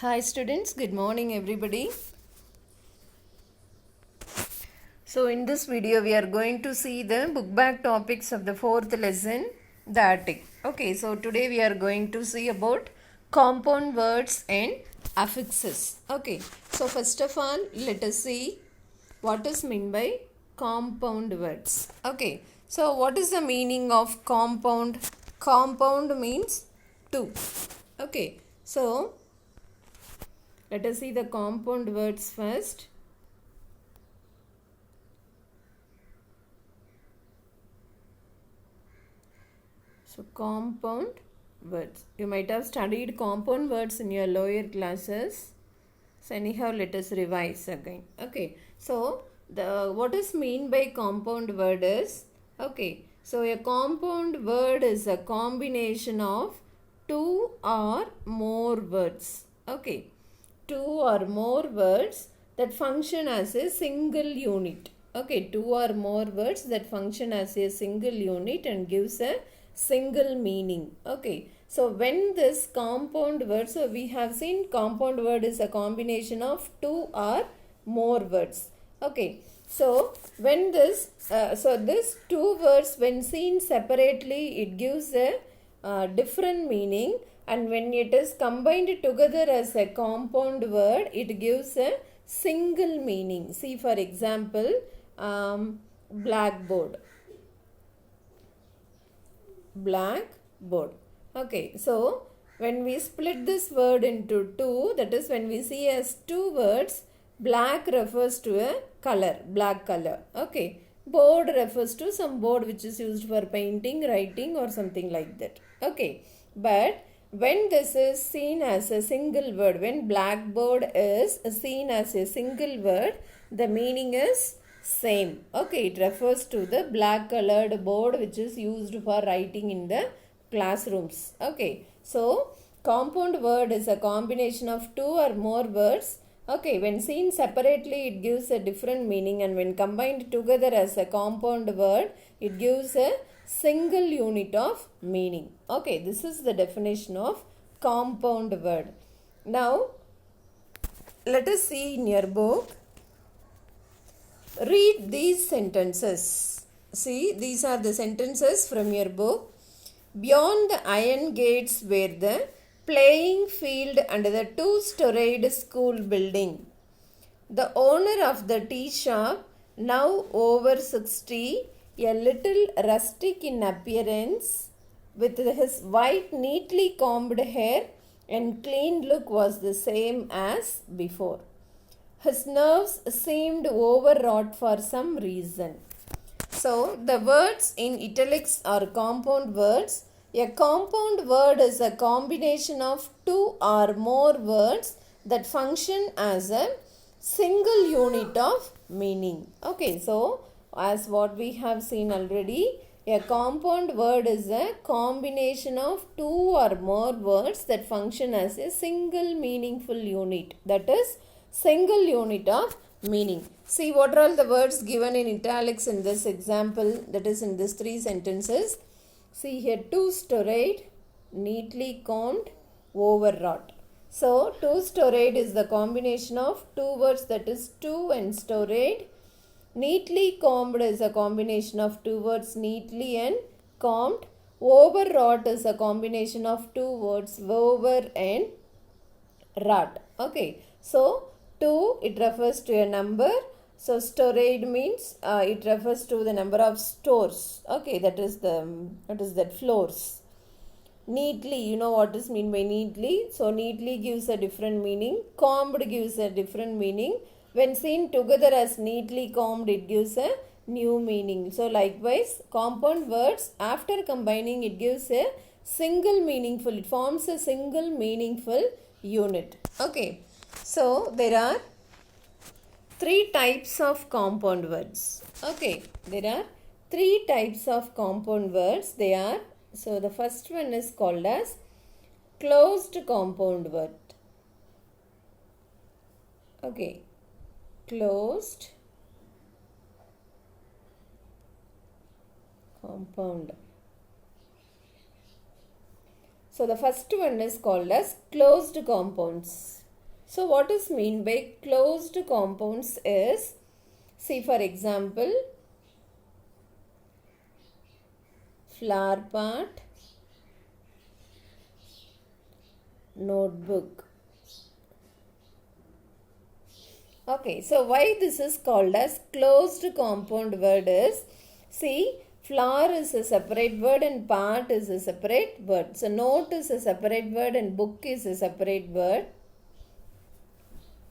Hi students, good morning everybody. So in this video we are going to see the book back topics of the fourth lesson, the Attic. Okay, so today we are going to see about compound words and affixes. Okay, so first of all let us see what is meant by compound words. Okay, so what is the meaning of compound? Compound means two. Okay, so let us see the compound words first. So compound words. You might have studied compound words in your lower classes. So anyhow, let us revise again. Okay. So the what is mean by compound word is, okay. So a compound word is a combination of two or more words. Okay. Two or more words that function as a single unit. Okay, two or more words that function as a single unit and gives a single meaning. Okay, so when this compound word, so we have seen compound word is a combination of two or more words. Okay, so when this, so this two words when seen separately, it gives a different meaning, and when it is combined together as a compound word, it gives a single meaning. See, for example, blackboard. Blackboard. Okay, so when we split this word into two, that is when we see as two words, black refers to a color, black color. Okay, board refers to some board which is used for painting, writing or something like that. Okay, but when this is seen as a single word, when blackboard is seen as a single word, the meaning is same. Okay, it refers to the black colored board which is used for writing in the classrooms. Okay, so compound word is a combination of two or more words. Okay, when seen separately, it gives a different meaning, and when combined together as a compound word, it gives a single unit of meaning. Okay, this is the definition of compound word. Now, let us see in your book. Read these sentences. See, these are the sentences from your book. Beyond the iron gates were the playing field and the two-storied school building. The owner of the tea shop, now over 60, a little rustic in appearance, with his white, neatly combed hair and clean look, was the same as before. His nerves seemed overwrought for some reason. So, the words in italics are compound words. A compound word is a combination of two or more words that function as a single unit of meaning. Okay, so as what we have seen already, a compound word is a combination of two or more words that function as a single meaningful unit. That is, single unit of meaning. See, what are all the words given in italics in this example, that is in these three sentences. See here, two-storied, neatly combed, overwrought. So, two-storied is the combination of two words, that is two and storied. Neatly combed is a combination of two words, neatly and combed. Overwrought is a combination of two words, over and wrought. Okay, so 2, it refers to a number. So storied means it refers to the number of stores. Okay, that is that floors. Neatly, you know what is mean by neatly. So neatly gives a different meaning. Combed gives a different meaning. When seen together as neatly combed, it gives a new meaning. So likewise, compound words, after combining, it gives a single meaningful, it forms a single meaningful unit. Okay, so there are three types of compound words. Okay, there are three types of compound words. They are, so the first one is called as closed compound word. Okay, closed compound. So the first one is called as closed compounds. So what is mean by closed compounds is, see for example, flower pot, notebook. Okay, so why this is called as closed compound word is, see, flower is a separate word and part is a separate word. So note is a separate word and book is a separate word.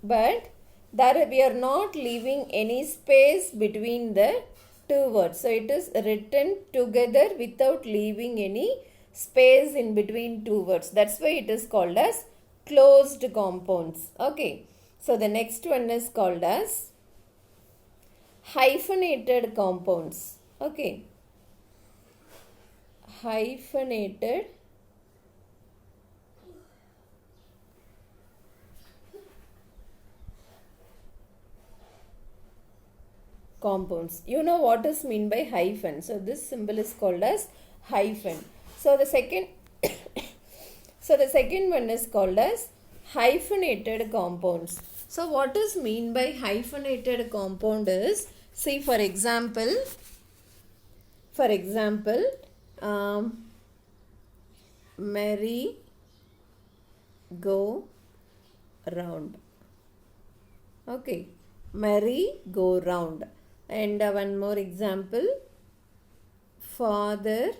But there we are not leaving any space between the two words. So it is written together without leaving any space in between two words. That's why it is called as closed compounds. Okay. So the next one is called as hyphenated compounds. Okay. Hyphenated compounds. You know what is mean by hyphen. So this symbol is called as hyphen. So the second one is called as hyphenated compounds. So what is mean by hyphenated compound is, see for example, merry go round. Okay, merry go round. And one more example, father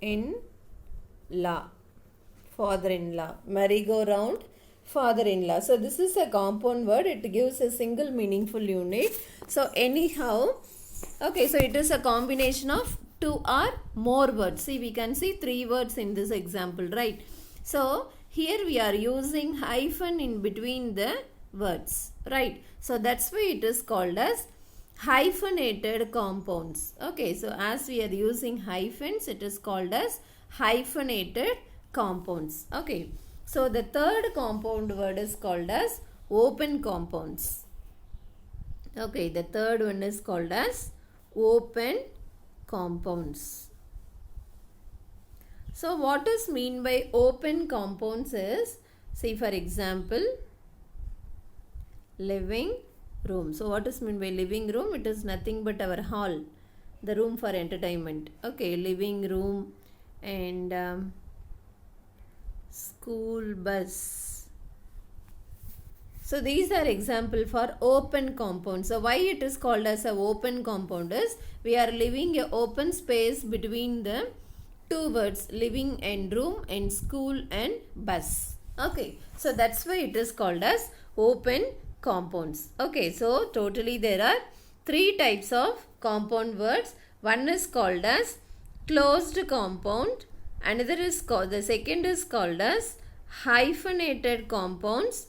in law, merry-go-round, father-in-law. So this is a compound word. It gives a single meaningful unit. So anyhow, okay, so it is a combination of two or more words. See, we can see three words in this example, right? So here we are using hyphen in between the words, right? So that's why it is called as hyphenated compounds. Okay, so as we are using hyphens, it is called as hyphenated compounds. Okay, so the third compound word is called as open compounds. Okay, the third one is called as open compounds. So what is mean by open compounds is, see for example, living room. So what is meant by living room? It is nothing but our hall, the room for entertainment. Okay, living room and school bus. So these are example for open compound. So why it is called as a open compound is, we are leaving a open space between the two words, living and room and school and bus. Okay, so that's why it is called as open compounds. Okay, so totally there are three types of compound words. One is called as closed compound, another is called, the second is called as hyphenated compounds,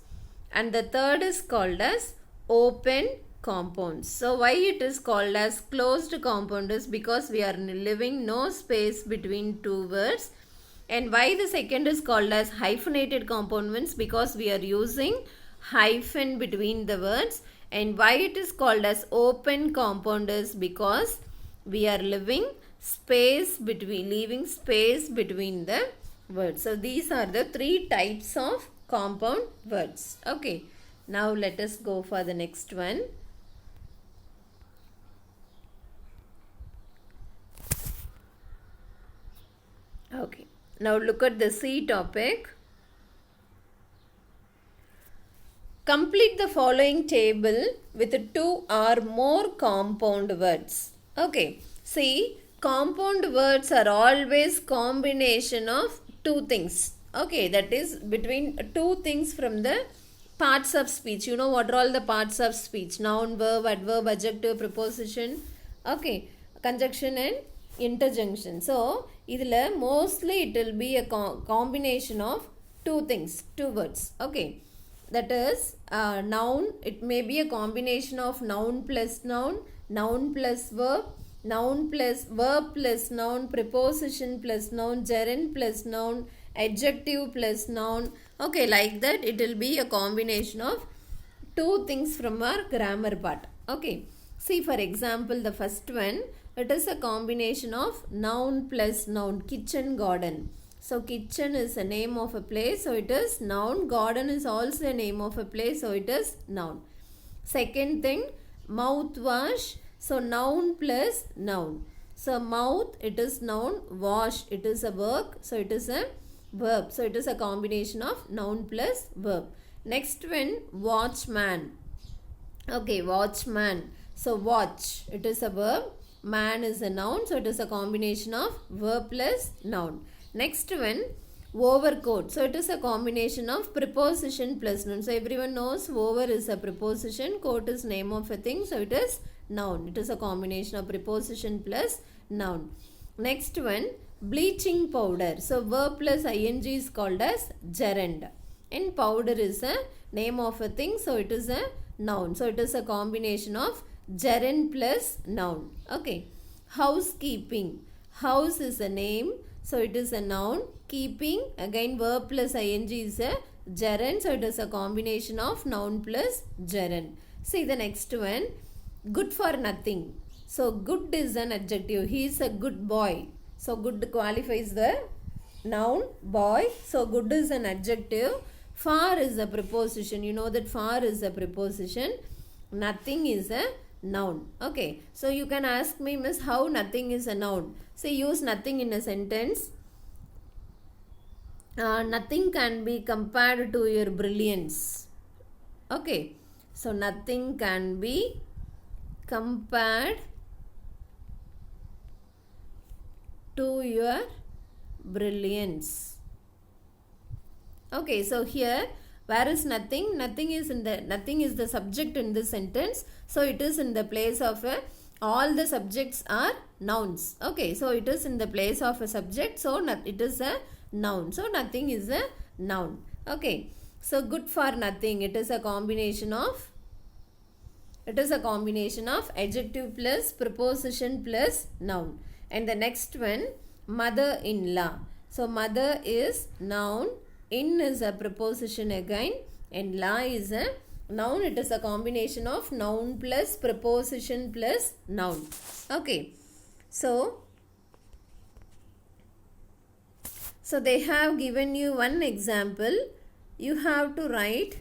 and the third is called as open compounds. So why it is called as closed compound is because we are leaving no space between two words. And why the second is called as hyphenated compound means because we are using hyphen between the words. And why it is called as open compound is because we are leaving space between the words. So these are the three types of compound words. Okay, now let us go for the next one. Okay, now look at the C topic. Complete the following table with two or more compound words. Okay, see, compound words are always combination of two things. Okay, that is between two things from the parts of speech. You know what are all the parts of speech? Noun, verb, adverb, adjective, preposition. Okay, conjunction and interjunction. So, idhila mostly it will be a combination of two things, two words. Okay, that is noun. It may be a combination of noun plus noun, noun plus verb, noun plus verb plus noun, preposition plus noun, gerund plus noun, adjective plus noun. Okay, like that it will be a combination of two things from our grammar part. Okay, see for example the first one, It is a combination of noun plus noun. Kitchen garden. So kitchen is a name of a place, so it is noun. Garden is also a name of a place, so it is noun. Second thing, mouthwash. So noun plus noun. So mouth, it is noun. Wash, it is a verb, so it is a verb. So it is a combination of noun plus verb. Next one, watchman. Okay, watchman. So watch, it is a verb. Man is a noun, so it is a combination of verb plus noun. Next one, overcoat. So it is a combination of preposition plus noun. So everyone knows over is a preposition, coat is name of a thing, so it is noun. It is a combination of preposition plus noun. Next one, bleaching powder. So verb plus ing is called as gerund. And powder is a name of a thing, so it is a noun. So it is a combination of gerund plus noun. Okay. Housekeeping. House is a name, so it is a noun. Keeping, again verb plus ing is a gerund, so it is a combination of noun plus gerund. See the next one, good for nothing. So good is an adjective. He is a good boy. So good qualifies the noun boy. So good is an adjective. For is a preposition. You know that for is a preposition. Nothing is a noun. Okay. So you can ask me, miss, how nothing is a noun? Say use nothing in a sentence. Nothing can be compared to your brilliance. Okay. So nothing can be compared to your brilliance. Okay, so here where is nothing? Nothing is the subject in this sentence. So it is in the place of a, all the subjects are nouns. Okay, so it is in the place of a subject. So it is a noun. So nothing is a noun. Okay, so good for nothing. It is a combination of adjective plus preposition plus noun. And the next one, mother-in-law. So mother is noun. In is a preposition again, and la is a noun. It is a combination of noun plus preposition plus noun. Okay, so they have given you one example. You have to write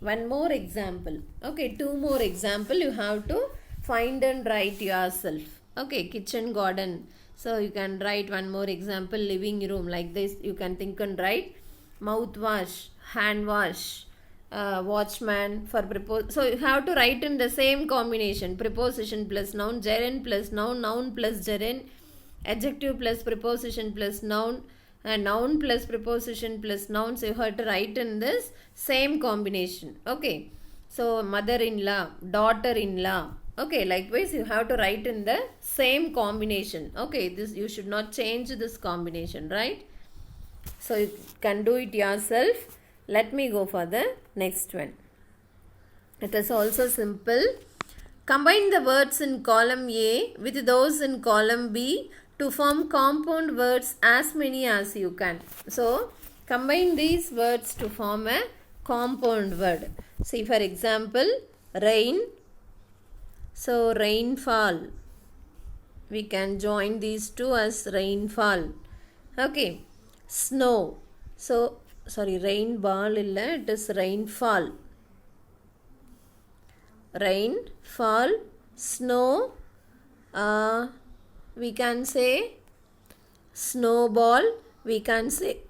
one more example. Okay, two more example you have to find and write yourself. Okay, kitchen garden. So you can write one more example, living room, like this. You can think and write. Mouthwash, hand wash, watchman for so you have to write in the same combination, preposition plus noun, gerund plus noun, noun plus gerund, adjective plus preposition plus noun, and noun plus preposition plus noun. So you have to write in this same combination. Okay, so mother-in-law, daughter-in-law. Okay, likewise you have to write in the same combination. Okay, this you should not change this combination, right? So you can do it yourself. Let me go for the next one. It is also simple. Combine the words in column A with those in column B to form compound words, as many as you can. So combine these words to form a compound word. See, for example, rain. So rainfall. We can join these two as rainfall. Okay. Snow. So, sorry, rainfall illa, it is rainfall. Rainfall, snow, we can say snowball, we can say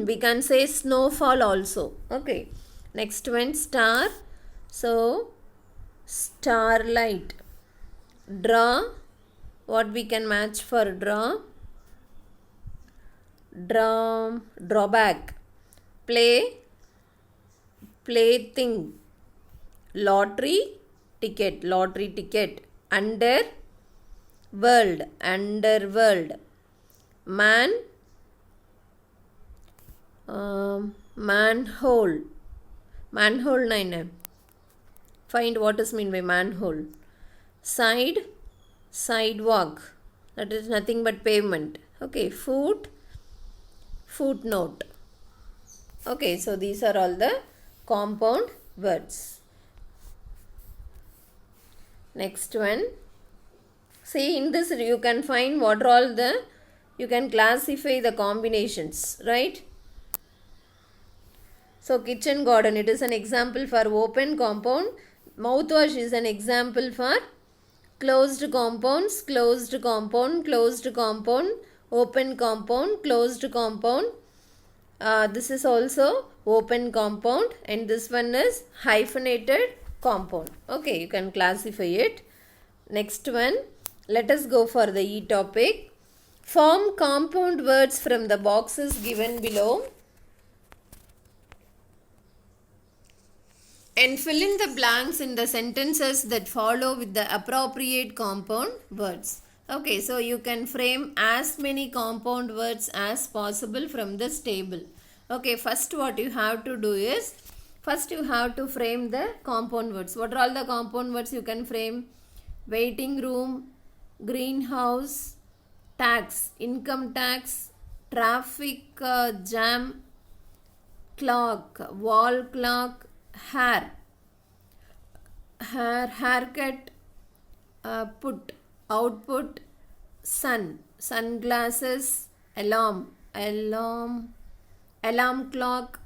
we can say snowfall also. Okay. Next one, star. So, starlight. Draw, what we can match for draw? Drawback. Play, plaything. Lottery ticket. Underworld. Man, manhole. Manhole 9. Find what is mean by manhole. Side, sidewalk. That is nothing but pavement. Okay, footnote. Okay, so these are all the compound words. Next one, See, in this you can find what are all the, you can classify the combinations, right? So kitchen garden, it is an example for open compound. Mouthwash is an example for closed compounds, closed compound, closed compound, open compound, closed compound. This is also open compound, and this one is hyphenated compound. Okay, you can classify it. Next one, let us go for the E topic. Form compound words from the boxes given below and fill in the blanks in the sentences that follow with the appropriate compound words. Okay, so you can frame as many compound words as possible from this table. Okay, first what you have to do is, first you have to frame the compound words. What are all the compound words you can frame? Waiting room, greenhouse, tax, income tax, traffic jam, clock, wall clock, hair, haircut, put, output, sun, sunglasses, alarm, alarm clock,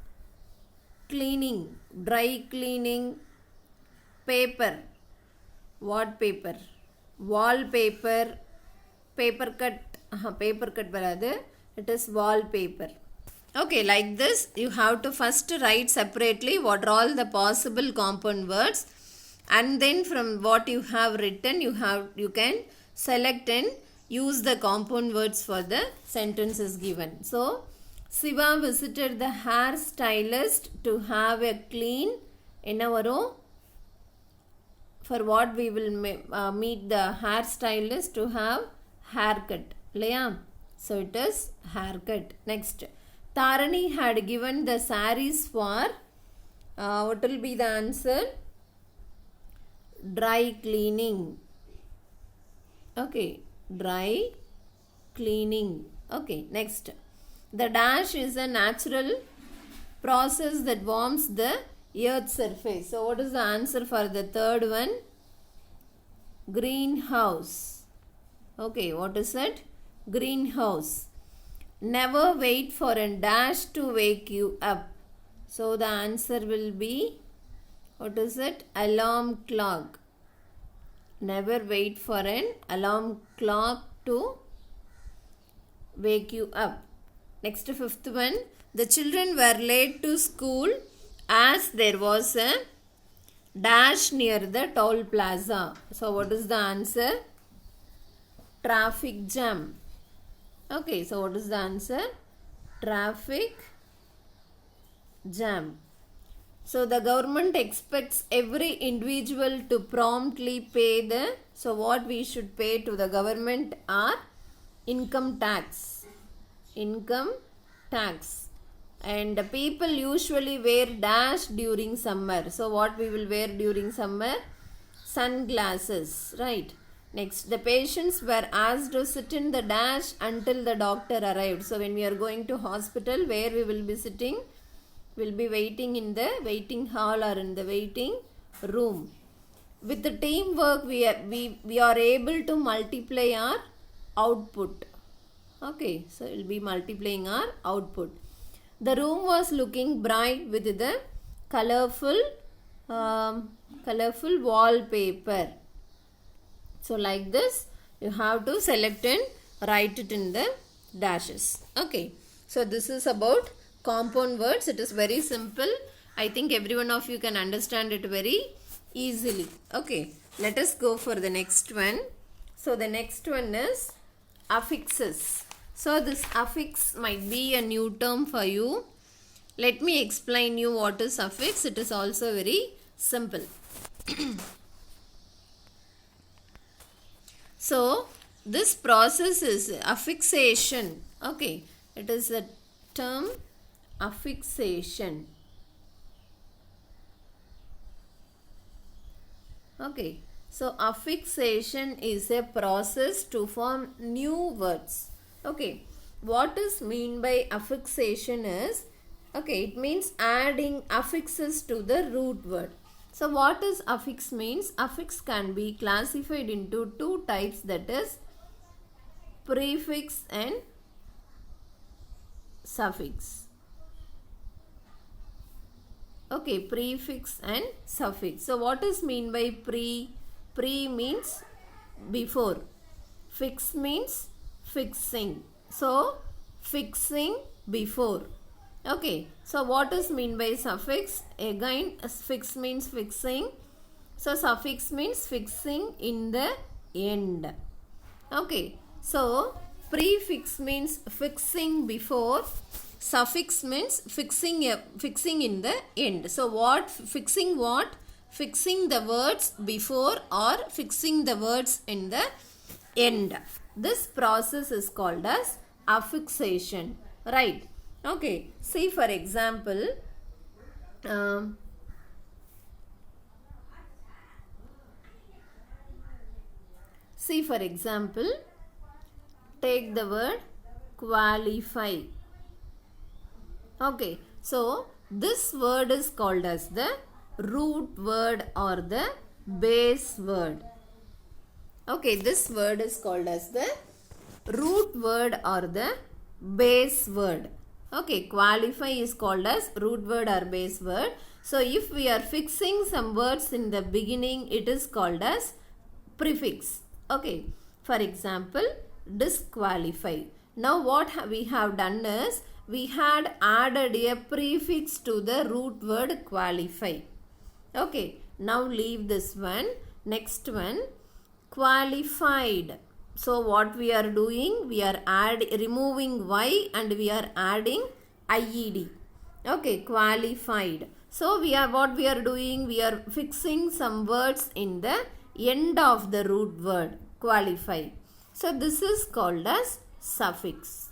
cleaning, dry cleaning, paper, what paper, wallpaper, paper cut, paper cut varadu, it is wallpaper. Okay, like this you have to first write separately what are all the possible compound words, and then from what you have written you can select and use the compound words for the sentences given. So Siva visited the hair stylist to have a clean, enna varum, for what we will meet the hair stylist to have haircut, illaya? So it is haircut. Next, Tarani had given the saris for, what will be the answer? Dry cleaning. Okay, dry cleaning. Okay, next. The dash is a natural process that warms the earth's surface. So what is the answer for the third one? Greenhouse. Okay, what is it? Greenhouse. Never wait for a dash to wake you up. So the answer will be, what is it? Alarm clock. Never wait for an alarm clock to wake you up. Next, fifth one. The children were late to school as there was a dash near the toll plaza. So what is the answer? Traffic jam. Okay, so what is the answer? Traffic jam. So the government expects every individual to promptly pay the, so what we should pay to the government are income tax. Income tax. And the people usually wear dash during summer. So what we will wear during summer? Sunglasses, right? Next, the patients were asked to sit in the dash until the doctor arrived. So when we are going to hospital, where we will be sitting? We'll be waiting in the waiting hall or in the waiting room. With the teamwork, we are able to multiply our output. Okay, so we'll be multiplying our output. The room was looking bright with the colorful wallpaper. So like this, you have to select and write it in the dashes. Okay, so this is about compound words. It is very simple. I think every one of you can understand it very easily. Okay, let us go for the next one. So the next one is affixes. So this affix might be a new term for you. Let me explain you what is affix. It is also very simple. So this process is affixation. Okay, it is a term affixation. Okay, so affixation is a process to form new words. Okay, what is mean by affixation is, okay, it means adding affixes to the root word. So what is affix means? Affix can be classified into two types, that is prefix and suffix. Okay, prefix and suffix. So what is mean by pre? Pre means before. Fix means fixing. So fixing before. Okay, so what is mean by suffix? Again, fix means fixing. So suffix means fixing in the end. Okay, so prefix means fixing before. Suffix means fixing in the end. So what? Fixing what? Fixing the words before or fixing the words in the end. This process is called as affixation. Right? Okay. See for example. See for example. Take the word qualify. Okay, so this word is called as the root word or the base word. Okay, this word is called as the root word or the base word. Okay, qualify is called as root word or base word. So if we are fixing some words in the beginning, it is called as prefix. Okay, for example, disqualify. Now what we have done is, we had added a prefix to the root word qualify. Okay, now leave this one. Next one, qualified. So what we are doing? We are removing y and we are adding ied. Okay, qualified. So what we are doing? We are fixing some words in the end of the root word qualify. So this is called as suffix.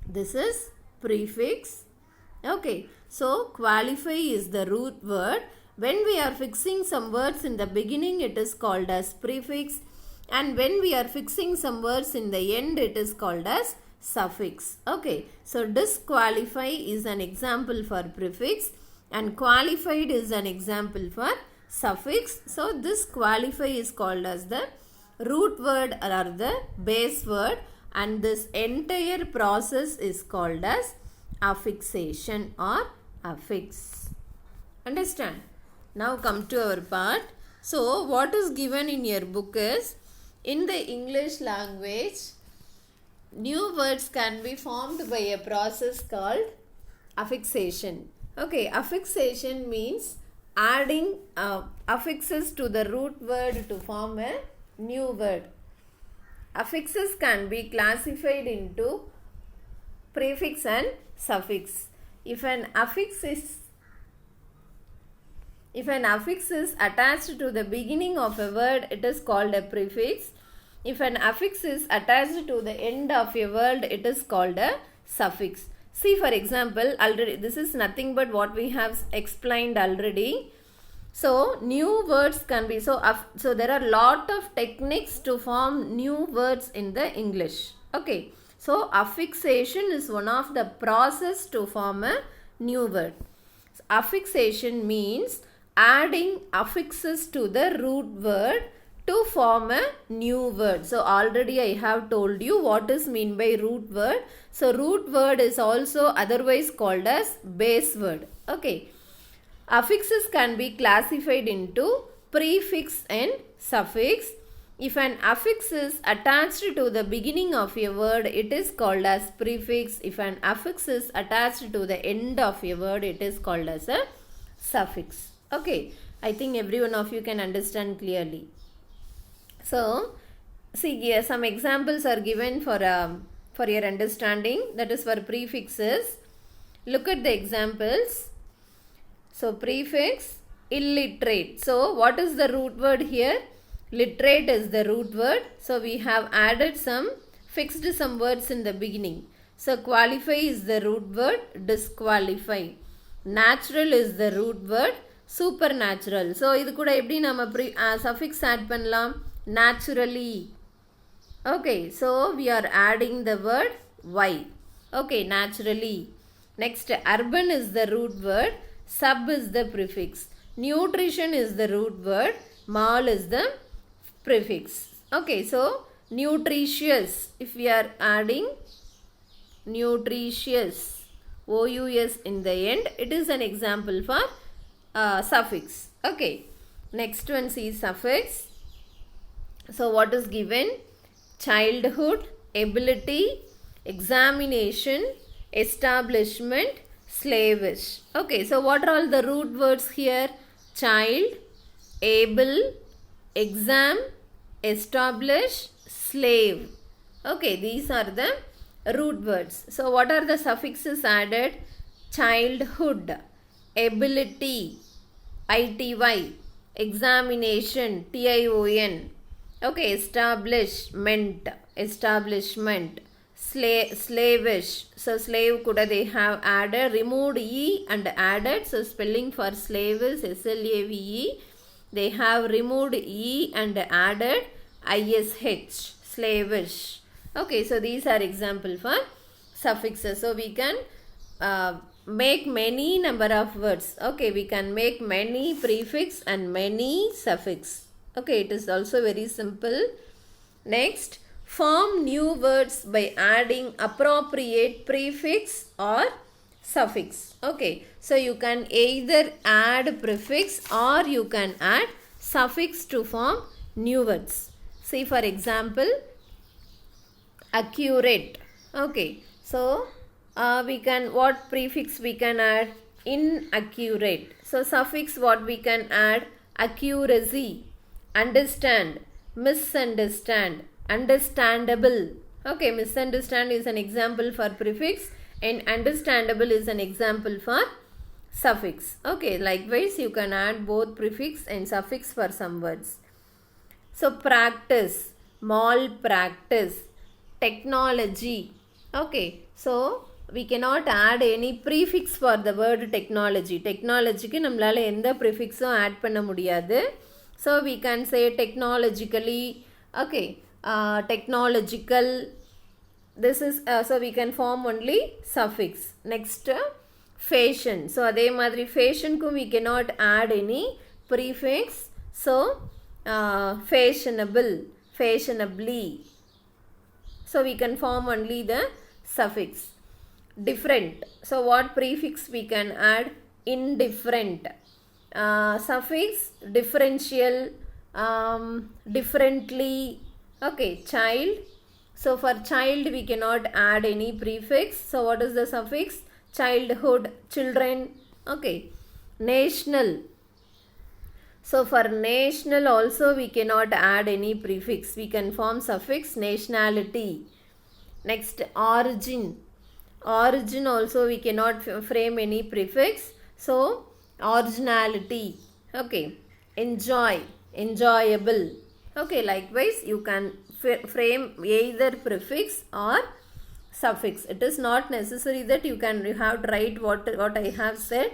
This is prefix. Okay, so qualify is the root word. When we are fixing some words in the beginning, it is called as prefix, and when we are fixing some words in the end, it is called as suffix. Okay, so disqualify is an example for prefix and qualified is an example for suffix. So this qualify is called as the root word or the base word, and this entire process is called as affixation or affix. Understand? Now come to our part. So what is given in your book is, in the English language, new words can be formed by a process called affixation. Okay, affixation means adding affixes to the root word to form a new word. Affixes can be classified into prefix and suffix. If an affix is attached to the beginning of a word, it is called a prefix. If an affix is attached to the end of a word, it is called a suffix. See for example, already this is nothing but what we have explained already. So new words can be, so there are lot of techniques to form new words in the English. Okay, so affixation is one of the process to form a new word. Affixation means adding affixes to the root word to form a new word. So already I have told you what is mean by root word. So root word is also otherwise called as base word. Okay. Affixes can be classified into prefix and suffix. If an affix is attached to the beginning of a word, it is called as prefix. If an affix is attached to the end of a word, it is called as a suffix. Okay, I think every one of you can understand clearly. So, see here some examples are given for your understanding, that is for prefixes. Look at the examples. So prefix, illiterate. So what is the root word here? Literate is the root word. So we have added fixed some words in the beginning. So qualify is the root word, disqualify. Natural is the root word, supernatural. So இது கூட எப்படி நம்ம suffix add பண்ணலாம்? Naturally. Okay, so we are adding the word y. Okay, naturally. Next, urban is the root word. Sub is the prefix. Nutrition is the root word. Mal is the prefix. Okay, so nutritious. If we are adding nutritious, OUS in the end, it is an example for suffix. Okay, next one, see suffix. So what is given? Childhood, ability, examination, establishment, slavish. Okay, so what are all the root words here? Child, able, exam, establish, slave. Okay, these are the root words. So what are the suffixes added? Childhood, ability, ITY, examination, TION. Okay, establishment, slavish. So slave kuda they have added, removed E and added. So spelling for slave is SLAVE. They have removed E and added ISH, slavish. Okay, so these are example for suffixes. So we can make many number of words. Okay, we can make many prefix and many suffix. Okay, it is also very simple. Next, form new words by adding appropriate prefix or suffix. Okay, so you can either add prefix or you can add suffix to form new words. See, for example, accurate. Okay, so we can, what prefix we can add? Inaccurate. So suffix what we can add? Accuracy, understand, misunderstand, understandable. Okay, misunderstand is an example for prefix and understandable is an example for suffix. Okay, likewise you can add both prefix and suffix for some words. So practice, malpractice, technology. Okay, so we cannot add any prefix for the word technology. Technology ku nammalaala endha prefix add panna mudiyadhu. So we can say technologically. Okay, technological. This is so we can form only suffix. Next, fashion. So adhe madri fashion ku we cannot add any prefix. So fashionable, fashionably. So we can form only the suffix. Different. So what prefix we can add? Indifferent. Suffix differential, differently. Okay, child. So for child we cannot add any prefix. So what is the suffix? Childhood, children. Okay, national. So for national also we cannot add any prefix. We can form suffix nationality. Next, origin. Origin also we cannot frame any prefix. So originality. Okay, enjoy, enjoyable. Okay, likewise you can frame either prefix or suffix. It is not necessary that you have to write what I have said.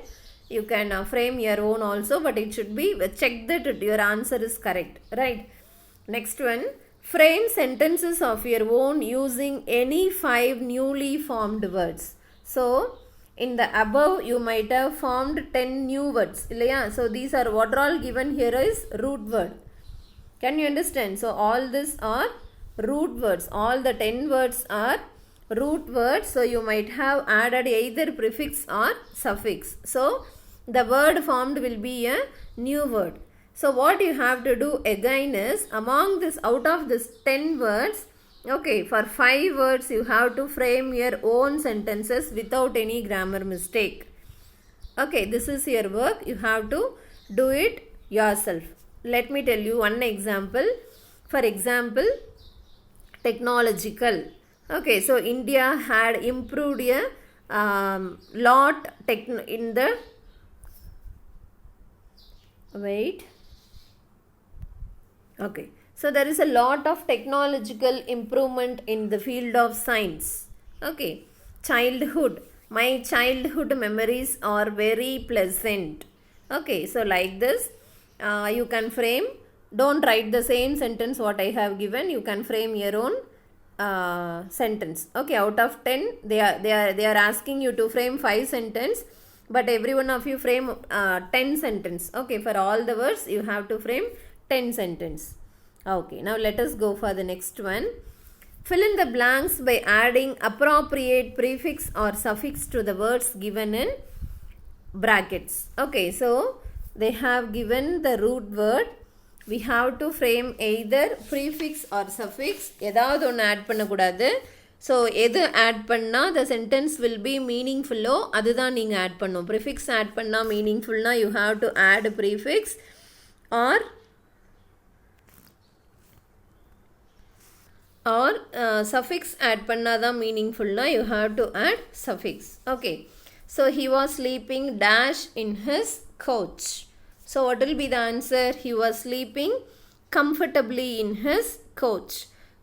You can frame your own also, but it should be check that your answer is correct, right? Next one, frame sentences of your own using any 5 newly formed words. So in the above you might have formed 10 new words. So these are what are all given here is root word. Can you understand? So all this are root words. All the 10 words are root words. So you might have added either prefix or suffix. So the word formed will be a new word. So what you have to do again is, among this, out of this 10 words, okay, for 5 words you have to frame your own sentences without any grammar mistake. Okay, this is your work. You have to do it yourself. Let me tell you one example. For example, technological. Okay, so India had improved a lot in the Okay, so there is a lot of technological improvement in the field of science. Okay, childhood. My childhood memories are very pleasant. Okay, so like this, you can frame. Don't write the same sentence what I have given. You can frame your own sentence. Okay, out of 10, they are asking you to frame 5 sentences. but every one of you frame 10 sentence. Okay, for all the words you have to frame 10 sentence. Okay, now let us go for the next one. Fill in the blanks by adding appropriate prefix or suffix to the words given in brackets. Okay, so they have given the root word. We have to frame either prefix or suffix. ஏதாவது ஒன்று add பண்ணக்கூடாது. So எது add பண்ணால் the sentence will be meaningful-ஓ அதுதான் நீங்கள் add பண்ணணும். Prefix add பண்ணால் மீனிங்ஃபுல்னா you have to add a prefix, or suffix add பண்ணாதான் மீனிங்ஃபுல்னா you have to add suffix. Okay, so he was sleeping dash in his couch. So what will be the answer? He was sleeping comfortably in his couch.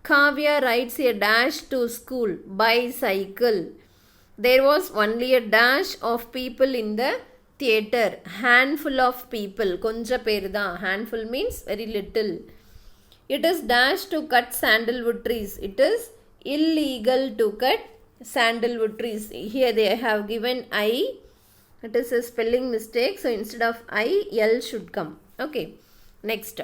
Kavya rides a dash to school by cycle. There was only a dash of people in the theater. Handful of people. கொஞ்ச பேர் தான். Handful means very little. It is dash to cut sandalwood trees. It is illegal to cut sandalwood trees. Here they have given I. It is a spelling mistake. So instead of I, L should come. Okay. Next.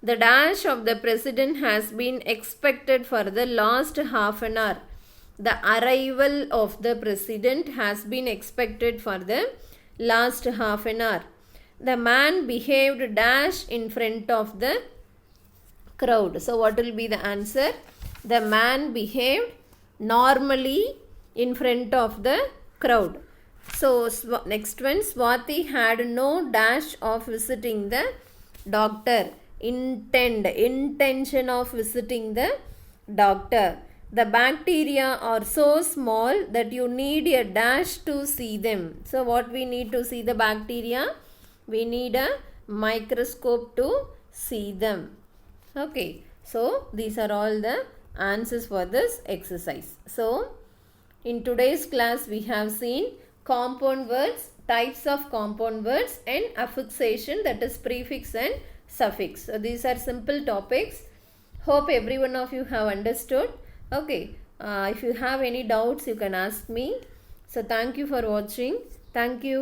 The dash of the president has been expected for the last half an hour. The arrival of the president has been expected for the last half an hour. The man behaved dash in front of the crowd. So what will be the answer? The man behaved normally in front of the crowd. So next one, Swati had no dash of visiting the doctor. Intention of visiting the doctor. The bacteria are so small that you need a dash to see them. So what we need to see the bacteria? We need a microscope to see them. Okay, so these are all the answers for this exercise. So in today's class we have seen compound words, types of compound words, and affixation, that is prefix and suffix. So these are simple topics. Hope every one of you have understood. Okay, if you have any doubts you can ask me. So thank you for watching. Thank you.